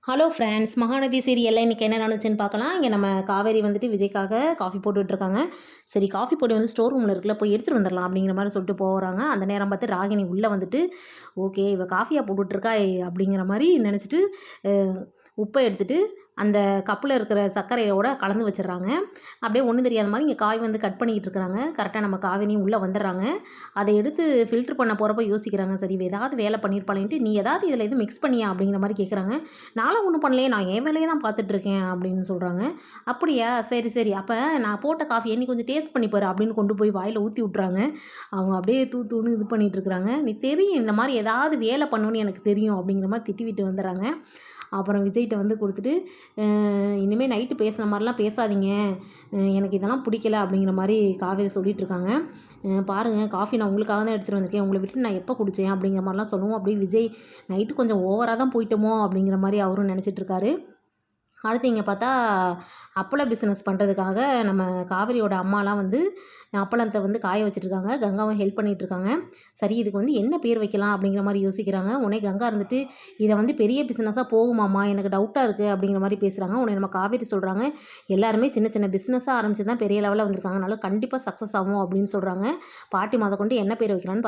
Hello friends, Mahanadi சீரியலில் இன்றைக்கி என்ன நடந்துச்சுன்னு பார்க்கலாம். இங்கே நம்ம காவேரி வந்துட்டு விஜய்க்காக காஃபி போட்டுட்ருக்காங்க. சரி, காஃபி பொடி வந்து ஸ்டோர் ரூமில் இருக்குல்ல, போய் எடுத்துகிட்டு வந்துடலாம் அப்படிங்கிற மாதிரி சொல்லிட்டு போகிறாங்க. அந்த நேரம் பார்த்து ராகினி உள்ளே வந்துட்டு, ஓகே இவ காஃபியாக போட்டுட்ருக்கா அப்படிங்கிற மாதிரி நினச்சிட்டு உப்பை எடுத்துகிட்டு அந்த கப்பில் இருக்கிற சர்க்கரையோட கலந்து வச்சிடுறாங்க. அப்படியே ஒன்றும் தெரியாத மாதிரி இங்கே காய் வந்து கட் பண்ணிக்கிட்டு இருக்கிறாங்க. கரெக்டாக நம்ம காவினியும் உள்ளே வந்துடுறாங்க. அதை எடுத்து ஃபில்ட்ரு பண்ண போகிறப்ப யோசிக்கிறாங்க, சரி இவ ஏதாவது வேலை பண்ணியிருப்பாளேன்ட்டு, நீ ஏதாவது இதில் எதுவும் மிக்ஸ் பண்ணியா அப்படிங்கிற மாதிரி கேட்குறாங்க. நானும் ஒன்றும் பண்ணலையே, நான் என் வேலையை தான் பார்த்துட்ருக்கேன் அப்படின்னு சொல்கிறாங்க. அப்படியா, சரி சரி, அப்போ நான் போட்ட காஃபியை நீ கொஞ்சம் டேஸ்ட் பண்ணி பாரு அப்படின்னு கொண்டு போய் வாயில் ஊற்றி விட்றாங்க. அவங்க அப்படியே தூத்துன்னு இது பண்ணிகிட்டு இருக்கிறாங்க. நீ தெரியும் இந்த மாதிரி ஏதாவது வேலை பண்ணணுன்னு எனக்கு தெரியும் அப்படிங்கிற மாதிரி திட்டி விட்டு வந்துடுறாங்க. அப்புறம் விஜய்கிட்ட வந்து கொடுத்துட்டு, இனிமேல் நைட்டு பேசுகிற மாதிரிலாம் பேசாதீங்க, எனக்கு இதெல்லாம் பிடிக்கல அப்படிங்கிற மாதிரி காவேரி சொல்லிகிட்ருக்காங்க. பாருங்கள், காஃபி நான் உங்களுக்காக தான் எடுத்துகிட்டு வந்திருக்கேன், உங்களை விட்டு நான் எப்போ குடித்தேன் அப்படிங்கிற மாதிரிலாம் சொல்லுவோம். அப்படியே விஜய் நைட்டு கொஞ்சம் ஓவராக தான் போயிட்டோமோ அப்படிங்கிற மாதிரி அவரும் நினச்சிட்ருக்காரு. அடுத்து இங்கே பார்த்தா அப்பள பிஸ்னஸ் பண்ணுறதுக்காக நம்ம காவேரியோட அம்மாலாம் வந்து அப்பளத்தை வந்து காய வச்சுட்ருக்காங்க. கங்காவும் ஹெல்ப் பண்ணிகிட்ருக்காங்க. சரி, இதுக்கு வந்து என்ன பேர் வைக்கலாம் அப்படிங்கிற மாதிரி யோசிக்கிறாங்க. உடனே கங்கா இருந்துட்டு, இதை வந்து பெரிய பிஸ்னஸாக போகுமாம்மா, எனக்கு டவுட்டாக இருக்குது அப்படிங்கிற மாதிரி பேசுகிறாங்க. உடனே நம்ம காவேரி சொல்கிறாங்க, எல்லாருமே சின்ன சின்ன பிஸ்னஸாக ஆரம்பிச்சு தான் பெரிய லெவலில் வந்திருக்காங்க, அதனால கண்டிப்பாக சக்ஸஸ் ஆகும் அப்படின்னு சொல்கிறாங்க. பாட்டி கொண்டு என்ன பேர் வைக்கலான்னு